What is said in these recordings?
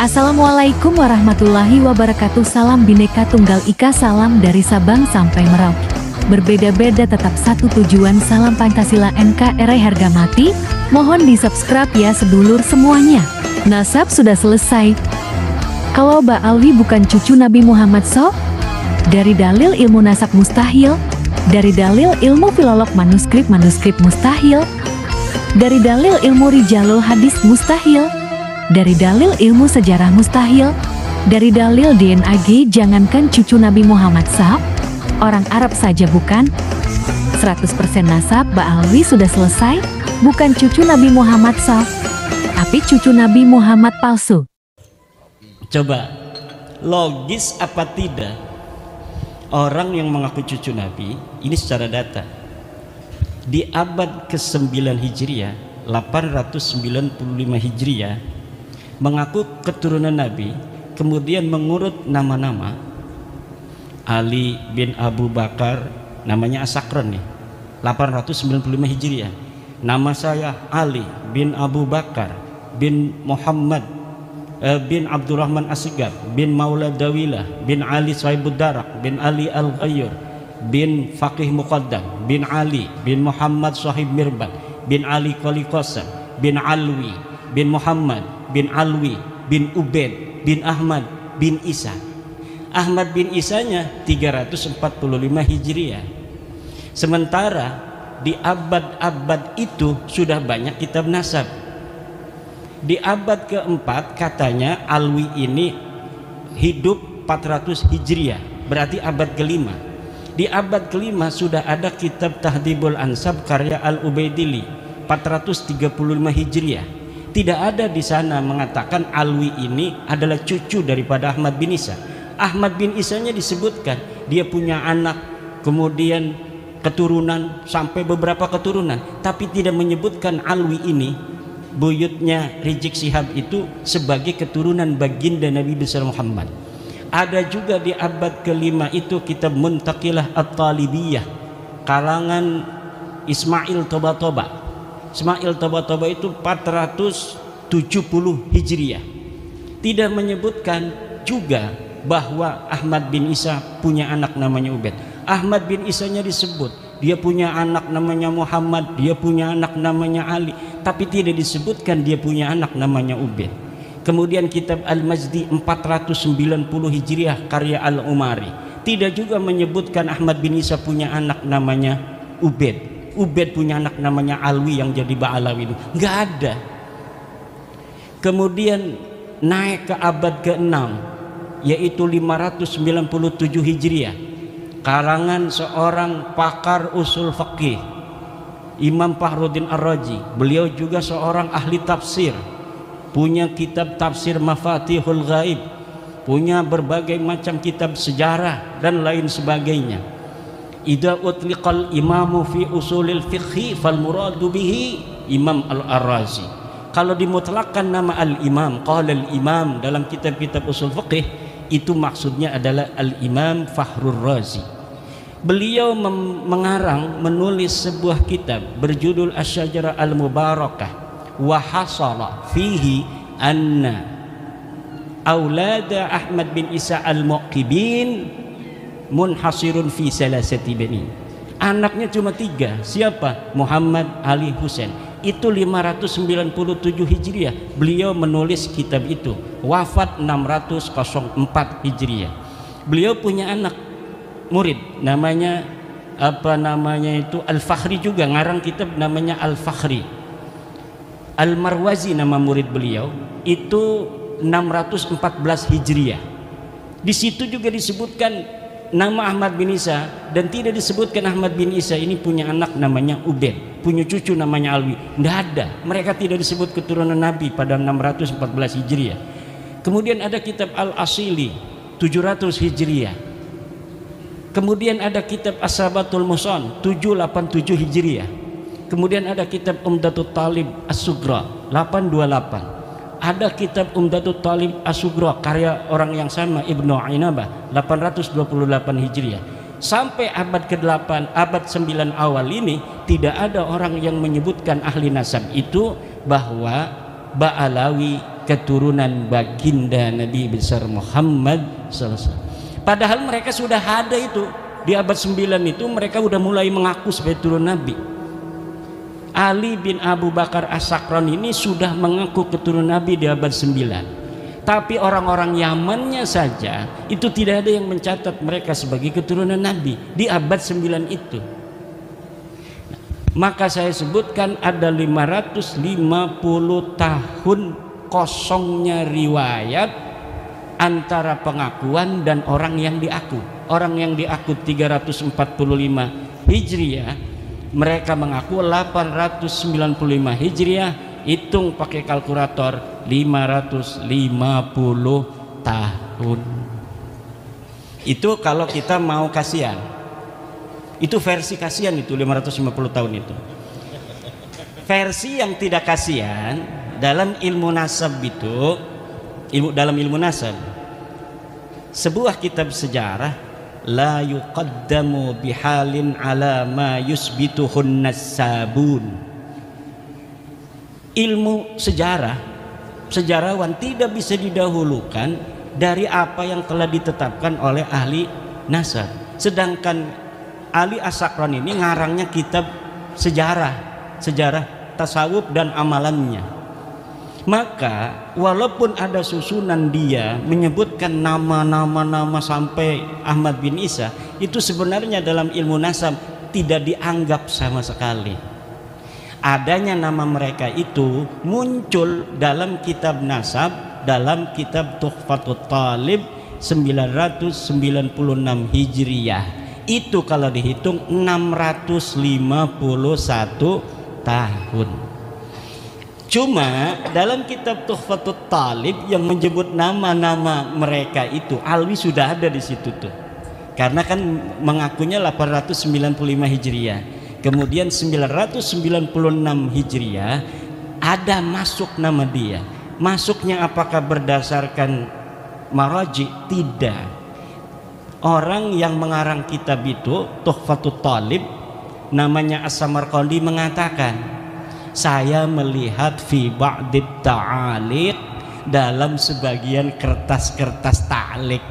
Assalamualaikum warahmatullahi wabarakatuh. Salam Bhinneka Tunggal Ika, salam dari Sabang sampai Merauke. Berbeda-beda tetap satu tujuan, salam Pancasila NKRI harga mati. Mohon di subscribe ya sedulur semuanya. Nasab sudah selesai. Kalau Mbak Alwi bukan cucu Nabi Muhammad SAW? Dari dalil ilmu nasab mustahil. Dari dalil ilmu filolog manuskrip mustahil. Dari dalil ilmu rijalul hadis mustahil. Dari dalil ilmu sejarah mustahil. Dari dalil DNAG, jangankan cucu Nabi Muhammad SAW, orang Arab saja bukan. 100% nasab Mbak Alwi sudah selesai. Bukan cucu Nabi Muhammad SAW, tapi cucu Nabi Muhammad palsu. Coba, logis apa tidak orang yang mengaku cucu Nabi ini secara data di abad ke-9 Hijriah, 895 Hijriah, mengaku keturunan Nabi, kemudian mengurut nama-nama. Ali bin Abu Bakar, namanya Asakron nih, 895 Hijriah. Nama saya Ali bin Abu Bakar bin Muhammad bin Abdurrahman As-Sigaf bin Maula Dawilah bin Ali Sahibud Darak bin Ali Al-Ghayyur bin Faqih Muqaddam bin Ali bin Muhammad Sahib Mirbat bin Ali Qali Qasam bin Alwi bin Muhammad bin Alwi bin Ubaid bin Ahmad bin Isa. Ahmad bin Isanya 345 Hijriah. Sementara di abad-abad itu sudah banyak kitab nasab. Di abad keempat katanya Alwi ini hidup 400 Hijriah, berarti abad kelima. Di abad kelima sudah ada kitab Tahdhibul Ansab karya Al-Ubaidili 435 Hijriah. Tidak ada di sana mengatakan Alwi ini adalah cucu daripada Ahmad bin Isa. Ahmad bin Isanya disebutkan dia punya anak, kemudian keturunan sampai beberapa keturunan, tapi tidak menyebutkan Alwi ini, buyutnya Rizik Syihab itu, sebagai keturunan baginda Nabi besar Muhammad. Ada juga di abad kelima itu kitab Muntaqilah At-Talibiyah kalangan Ismail Toba-Toba. Ismail Toba-Toba itu 470 Hijriah. Tidak menyebutkan juga bahwa Ahmad bin Isa punya anak namanya Ubaid. Ahmad bin Isanya disebut dia punya anak namanya Muhammad, dia punya anak namanya Ali, tapi tidak disebutkan dia punya anak namanya Ubaid. Kemudian kitab Al-Majdi 490 Hijriah karya Al-Umari tidak juga menyebutkan Ahmad bin Isa punya anak namanya Ubaid. Ubaid punya anak namanya Alwi yang jadi Ba'alawi, itu nggak ada. Kemudian naik ke abad ke-6 yaitu 597 Hijriah karangan seorang pakar usul fikih, Imam Fakhruddin Ar-Razi. Beliau juga seorang ahli tafsir, punya kitab tafsir Mafatihul Ghaib, punya berbagai macam kitab sejarah dan lain sebagainya. Idza utliqal imamu fi usulil fiqhi fal muradu bihi Imam Al-Ar-Razi. Kalau dimutlakkan nama al-imam, qala al-imam dalam kitab-kitab usul fiqih, itu maksudnya adalah al-Imam Fakhrur Razi. Beliau menulis sebuah kitab berjudul Asy-Syajarah Al-Mubarakah wa hasala fihi anna aulada Ahmad bin Isa al-Muqibin munhasirun fi salasati bani. Anaknya cuma 3. Siapa? Muhammad, Ali, Husain. Itu 597 Hijriah beliau menulis kitab itu. Wafat 604 Hijriah. Beliau punya anak murid namanya Al-Fakhri, juga ngarang kitab namanya Al-Fakhri. Al-Marwazi nama murid beliau, itu 614 Hijriah. Di situ juga disebutkan nama Ahmad bin Isa, dan tidak disebutkan Ahmad bin Isa ini punya anak namanya Ubaid, punya cucu namanya Alwi. Tidak ada, mereka tidak disebut keturunan Nabi pada 614 Hijriah. Kemudian ada kitab Al-Asili 700 Hijriah. Kemudian ada kitab As-Sabatul Muson 787 Hijriah. Kemudian ada kitab Umdatul Talib As-Sugra 828. Ada kitab Umdatul Talib As-Sugra karya orang yang sama, Ibnu Ainabah 828 Hijriah. Sampai abad ke-8, abad 9 awal ini tidak ada orang yang menyebutkan ahli nasab itu bahwa Ba'alawi keturunan baginda Nabi besar Muhammad SAW. Padahal mereka sudah ada itu di abad 9 itu, mereka sudah mulai mengaku sebagai turun Nabi. Ali bin Abu Bakar As-Sakran ini sudah mengaku keturunan Nabi di abad 9. Tapi orang-orang Yamannya saja itu tidak ada yang mencatat mereka sebagai keturunan Nabi di abad 9 itu. Maka saya sebutkan ada 550 tahun kosongnya riwayat antara pengakuan dan orang yang diaku. Orang yang diaku 345 Hijriah, mereka mengaku 895 Hijriah. Hitung pakai kalkulator 550 tahun. Itu kalau kita mau kasihan. Itu versi kasihan itu 550 tahun itu. Versi yang tidak kasihan dalam ilmu nasab itu, dalam ilmu nasab, sebuah kitab sejarah, la yuqaddamu bihalin ala ma yusbituhun nasabun. Ilmu sejarah, sejarawan tidak bisa didahulukan dari apa yang telah ditetapkan oleh ahli nasab. Sedangkan Ali As-Sakran ini ngarangnya kitab sejarah tasawuf dan amalannya. Maka walaupun ada susunan dia menyebutkan nama-nama sampai Ahmad bin Isa, itu sebenarnya dalam ilmu nasab tidak dianggap sama sekali. Adanya nama mereka itu muncul dalam kitab nasab, dalam kitab Tuhfatut Talib 996 Hijriyah. Itu kalau dihitung 651 tahun. Cuma dalam kitab Tuhfatut Talib yang menyebut nama-nama mereka itu, Alwi sudah ada di situ tuh. Karena kan mengakunya 895 Hijriah. Kemudian 996 Hijriah ada masuk nama dia. Masuknya apakah berdasarkan maraji? Tidak. Orang yang mengarang kitab itu Tuhfatut Talib namanya As-Samarqandi mengatakan, saya melihat fi ba'dit ta'aliq, dalam sebagian kertas-kertas ta'liq.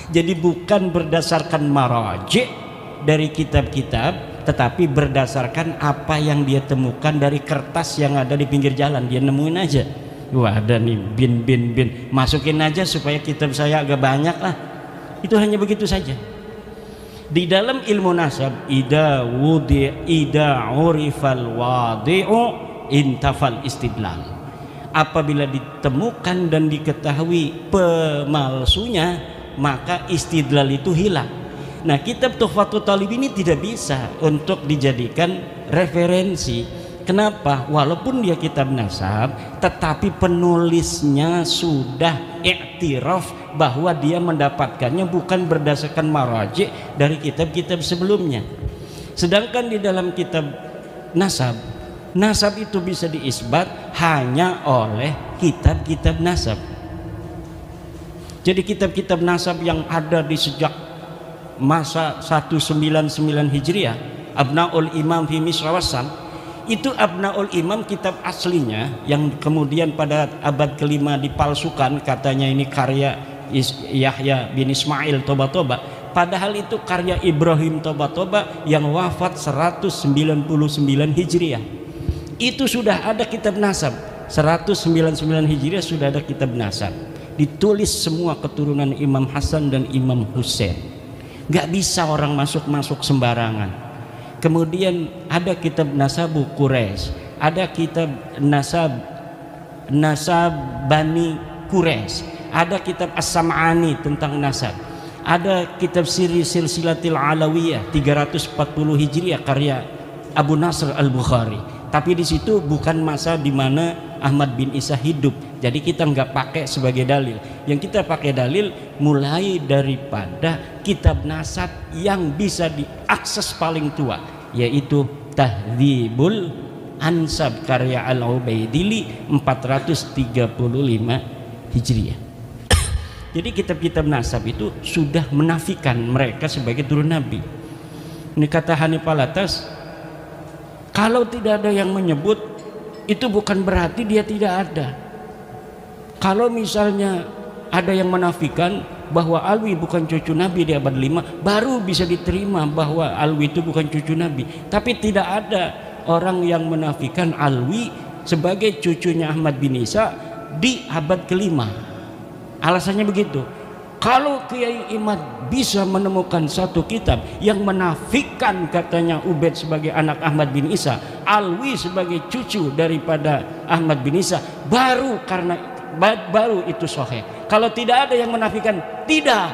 Jadi bukan berdasarkan maraji dari kitab-kitab, tetapi berdasarkan apa yang dia temukan dari kertas yang ada di pinggir jalan. Dia nemuin aja, wah ada nih bin, masukin aja supaya kitab saya agak banyak lah. Itu hanya begitu saja. Di dalam ilmu nasab, ida urifal wadi'u intafal istidlal. Apabila ditemukan dan diketahui pemalsunya, maka istidlal itu hilang. Nah, kitab Tuhfatut Talib ini tidak bisa untuk dijadikan referensi. Kenapa? Walaupun dia kitab nasab, tetapi penulisnya sudah iktiraf bahwa dia mendapatkannya bukan berdasarkan maraji dari kitab-kitab sebelumnya. Sedangkan di dalam kitab nasab, nasab itu bisa diisbat hanya oleh kitab-kitab nasab. Jadi kitab-kitab nasab yang ada di sejak masa 199 Hijriah, Abnaul Imam fi Misrawasan, itu Abnaul Imam kitab aslinya yang kemudian pada abad kelima dipalsukan, katanya ini karya Yahya bin Ismail Toba-Toba, padahal itu karya Ibrahim Toba-Toba yang wafat 199 Hijriah. Itu sudah ada kitab nasab 199 Hijriah, sudah ada kitab nasab, ditulis semua keturunan Imam Hasan dan Imam Husain. Gak bisa orang masuk sembarangan. Kemudian ada kitab Nasabu Quraisy, ada kitab Nasab Bani Quraisy, ada kitab As-Sam'ani tentang nasab, ada kitab Silsilatil Alawiyah 340 Hijriah karya Abu Nasr Al-Bukhari. Tapi di situ bukan masa di mana Ahmad bin Isa hidup, jadi kita nggak pakai sebagai dalil. Yang kita pakai dalil mulai daripada kitab nasab yang bisa diakses paling tua, yaitu Tahdzibul Ansab karya Al-Ubaidili 435 Hijriah. Jadi kitab-kitab nasab itu sudah menafikan mereka sebagai turun Nabi. Ini kata Hanif Alatas, kalau tidak ada yang menyebut, itu bukan berarti dia tidak ada. Kalau misalnya ada yang menafikan bahwa Alwi bukan cucu Nabi di abad 5, baru bisa diterima bahwa Alwi itu bukan cucu Nabi. Tapi tidak ada orang yang menafikan Alwi sebagai cucunya Ahmad bin Isa di abad kelima. Alasannya begitu. Kalau Kiai Imad bisa menemukan satu kitab yang menafikan katanya Ubaid sebagai anak Ahmad bin Isa, Alwi sebagai cucu daripada Ahmad bin Isa, baru itu sahih. Kalau tidak ada yang menafikan, tidak,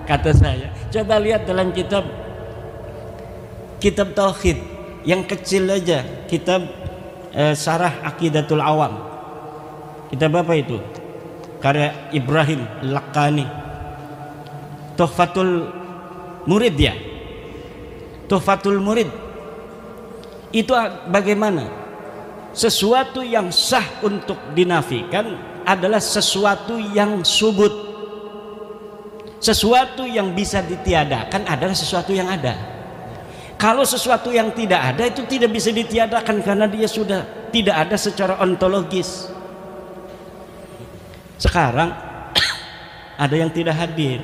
kata saya. Coba lihat dalam kitab tauhid yang kecil aja, kitab Syarah Aqidatul Awam. Kitab apa itu? Karya Ibrahim Al-Laqani, Tuhfatul Murid ya. Tuhfatul Murid itu bagaimana? Sesuatu yang sah untuk dinafikan adalah sesuatu yang subut. Sesuatu yang bisa ditiadakan adalah sesuatu yang ada. Kalau sesuatu yang tidak ada itu tidak bisa ditiadakan karena dia sudah tidak ada secara ontologis. Sekarang ada yang tidak hadir,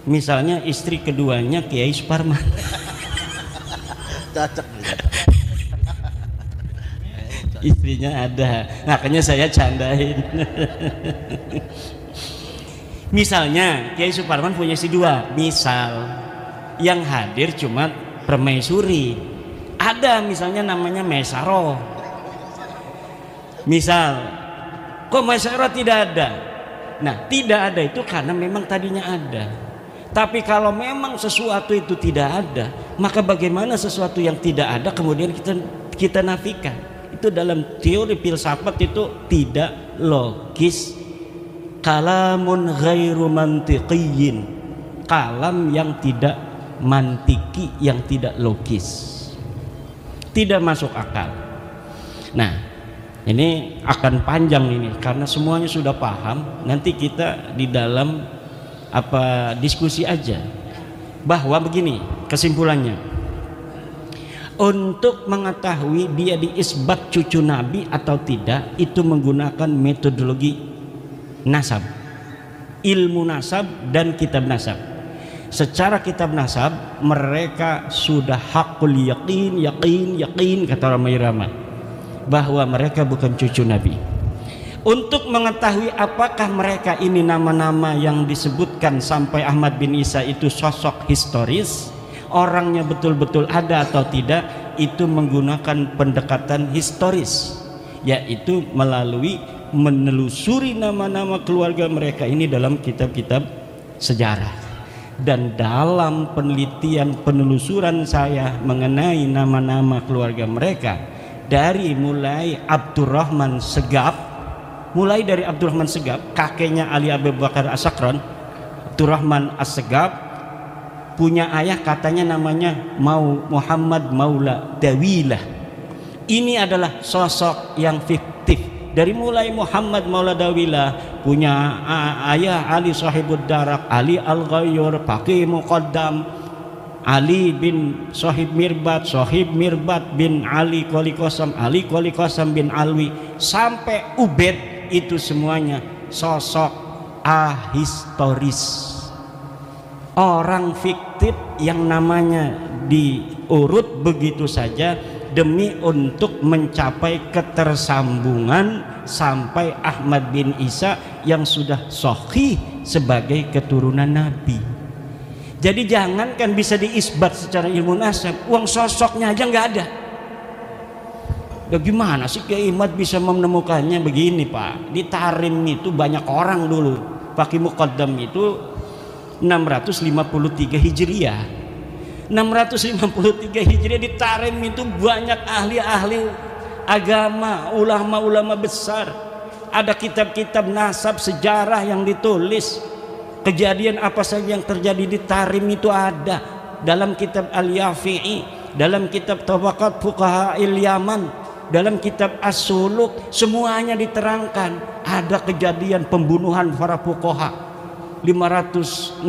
misalnya istri keduanya Kiai Suparman. Cocok. Istrinya ada, makanya saya candain. Misalnya Kiai Suparman punya istri dua, misal yang hadir cuma permaisuri, ada misalnya namanya Mesaro. Misal kok Masyarakat tidak ada? Nah, tidak ada itu karena memang tadinya ada. Tapi kalau memang sesuatu itu tidak ada, maka bagaimana sesuatu yang tidak ada kemudian kita nafikan? Itu dalam teori filsafat itu tidak logis. Kalamun ghairu mantiqiyyin. Kalam yang tidak mantiki, yang tidak logis. Tidak masuk akal. Nah, ini akan panjang ini karena semuanya sudah paham. Nanti kita di dalam diskusi aja bahwa begini kesimpulannya. Untuk mengetahui dia diisbat cucu Nabi atau tidak, itu menggunakan metodologi nasab, ilmu nasab dan kitab nasab. Secara kitab nasab mereka sudah hakul yakin kata Ramai Rama bahwa mereka bukan cucu Nabi. Untuk mengetahui apakah mereka ini nama-nama yang disebutkan sampai Ahmad bin Isa itu sosok historis, orangnya betul-betul ada atau tidak, itu menggunakan pendekatan historis, yaitu melalui menelusuri nama-nama keluarga mereka ini dalam kitab-kitab sejarah. Dan dalam penelitian penelusuran saya mengenai nama-nama keluarga mereka, dari mulai Abdurrahman Segaf, kakeknya Ali Abu Bakar As-Sakran, Abdurrahman As-Segaf punya ayah katanya namanya Muhammad Maula Dawilah. Ini adalah sosok yang fiktif. Dari mulai Muhammad Maula Dawilah punya ayah Ali Sahibud Darak, Ali Al-Ghayyur, Faqih Muqaddam, Ali bin Sahib Mirbat bin Ali Qali Qasam bin Alwi, sampai Ubaid, itu semuanya sosok ahistoris, orang fiktif yang namanya diurut begitu saja demi untuk mencapai ketersambungan sampai Ahmad bin Isa yang sudah sahih sebagai keturunan Nabi. Jadi jangankan bisa diisbat secara ilmu nasab, uang sosoknya aja nggak ada. Bagaimana sih Kiai Imad bisa menemukannya begini Pak? Di Tarim itu banyak orang dulu. Faqih Muqaddam itu 653 Hijriah. 653 Hijriah di Tarim itu banyak ahli-ahli agama, ulama-ulama besar. Ada kitab-kitab nasab sejarah yang ditulis. Kejadian apa saja yang terjadi di Tarim itu ada dalam kitab Al-Yafi'i, dalam kitab Tabaqat Fuqaha Yaman, dalam kitab As-Suluk, semuanya diterangkan. Ada kejadian pembunuhan para fuqaha 560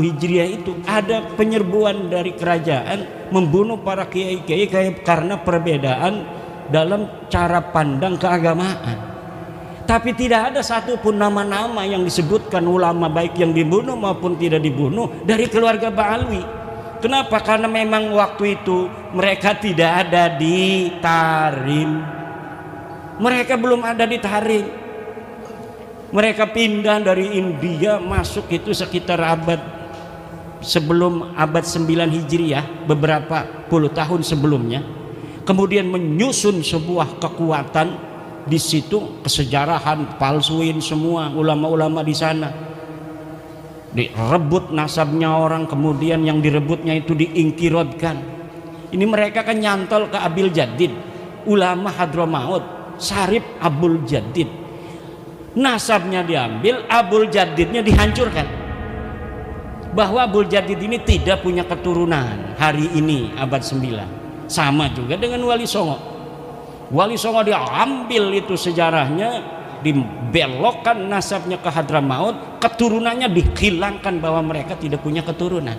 Hijriah itu, ada penyerbuan dari kerajaan membunuh para kiai-kiai karena perbedaan dalam cara pandang keagamaan. Tapi tidak ada satupun nama-nama yang disebutkan ulama baik yang dibunuh maupun tidak dibunuh dari keluarga Ba'alwi. Kenapa? Karena memang waktu itu mereka tidak ada di Tarim. Mereka belum ada di Tarim. Mereka pindah dari India masuk itu sekitar sebelum abad 9 Hijriah, beberapa puluh tahun sebelumnya. Kemudian menyusun sebuah kekuatan di situ, kesejarahan palsuin semua ulama-ulama di sana, direbut nasabnya orang, kemudian yang direbutnya itu diingkirodkan. Ini mereka kan nyantol ke Abil Jadid, ulama Hadramaut, Sarip Abul Jadid. Nasabnya diambil, Abul Jadidnya dihancurkan. Bahwa Abul Jadid ini tidak punya keturunan hari ini abad 9. Sama juga dengan Wali Songo. Wali Songo diambil itu sejarahnya, dibelokkan nasabnya ke Hadramaut, keturunannya dihilangkan bahwa mereka tidak punya keturunan.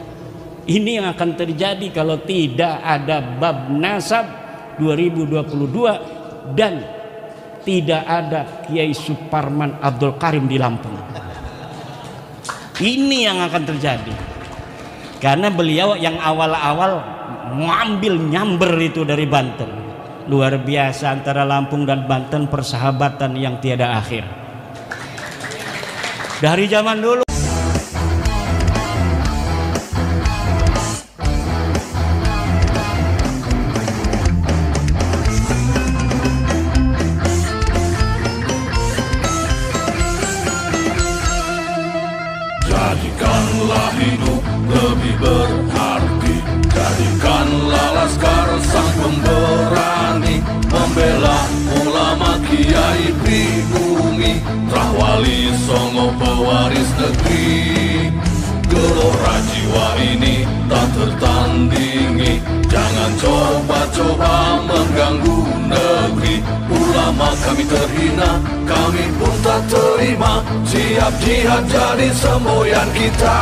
Ini yang akan terjadi kalau tidak ada bab nasab 2022 dan tidak ada Kiai Suparman Abdul Karim di Lampung. Ini yang akan terjadi karena beliau yang awal-awal mengambil nyamber itu dari Banten. Luar biasa, antara Lampung dan Banten persahabatan yang tiada akhir dari zaman dulu. Jadikanlah hidup lebih berarti, jadikanlah laskar sang pemberani, membela ulama kiai pribumi, Wali Songo pewaris negeri. Gelora jiwa ini tak tertandingi, jangan coba-coba mengganggu negeri. Ulama kami terhina, kami pun tak terima, siap jihad jadi semboyan kita.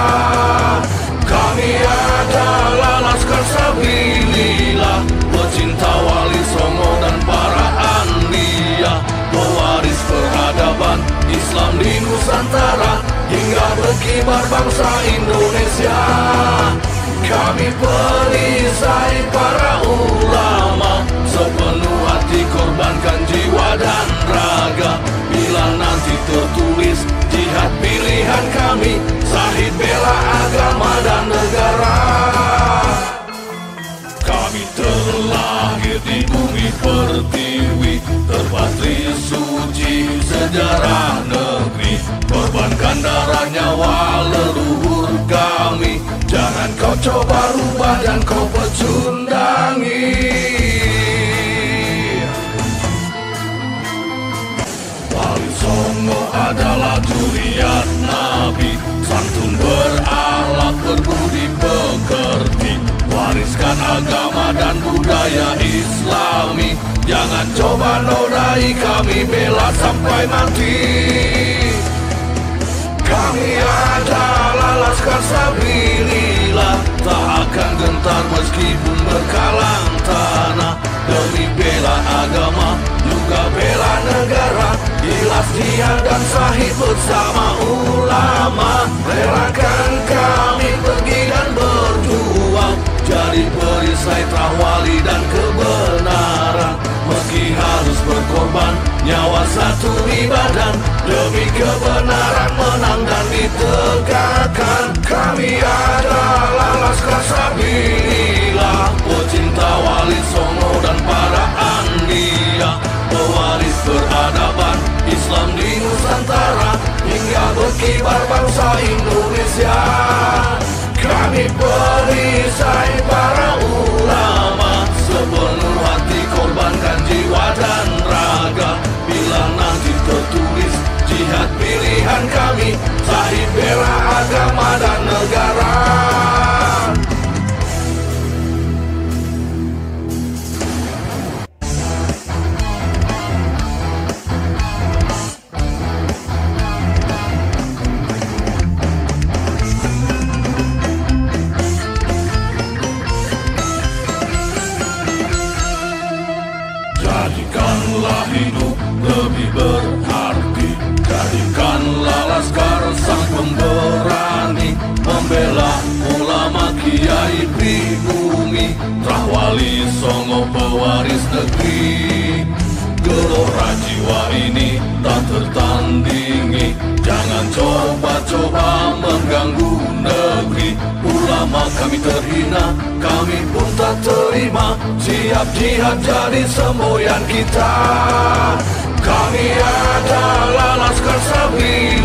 Kami adalah laskar sabilillah, pecinta Wali Songo dan para anbiya, pewaris peradaban Islam di Nusantara hingga berkibar bangsa Indonesia. Kami perisai para ulama, sepenuh hati korbankan jiwa dan raga. Bila nanti tertulis jihad pilihan kami, Syahid bela agama dan negara. Kami terlahir di bumi pertiwi, terpatri suci sejarah negeri, korbankan darah nyawa leluhur kami. Jangan kau coba rubah dan kau pecundangi. Wali Songo adalah zuriat Nabi, santun berakhlak berbudi pekerti, wariskan agama dan budaya Islami. Jangan coba nodai kami, bela sampai mati. Kami adalah laskar sabilillah, tak akan gentar meskipun berkalang tanah, demi bela agama juga bela negara. Ikhlas jihad dan Syahid bersama ulama, relakan kami pergi dan berjuang, jadi perisai Wali dan kebenaran. Meski harus berkorban nyawa satu ibadah, demi kebenaran menang dan ditegakkan. Kami adalah laskar sabilillah, pecinta Wali Songo dan para anbiya, pewaris peradaban Islam di Nusantara hingga berkibar bangsa Indonesia. Kami perisai para ulama, sepenuh hati korbankan jiwa dan raga. Bila nanti tertulis jihad pilihan kami, Syahid bela agama dan negara. Jadikanlah hidup lebih berarti, pewaris negeri. Gelora jiwa ini tak tertandingi. Jangan coba-coba mengganggu negeri. Ulama kami terhina, kami pun tak terima. Siap jihad jadi semboyan kita. Kami adalah Laskar Sabili.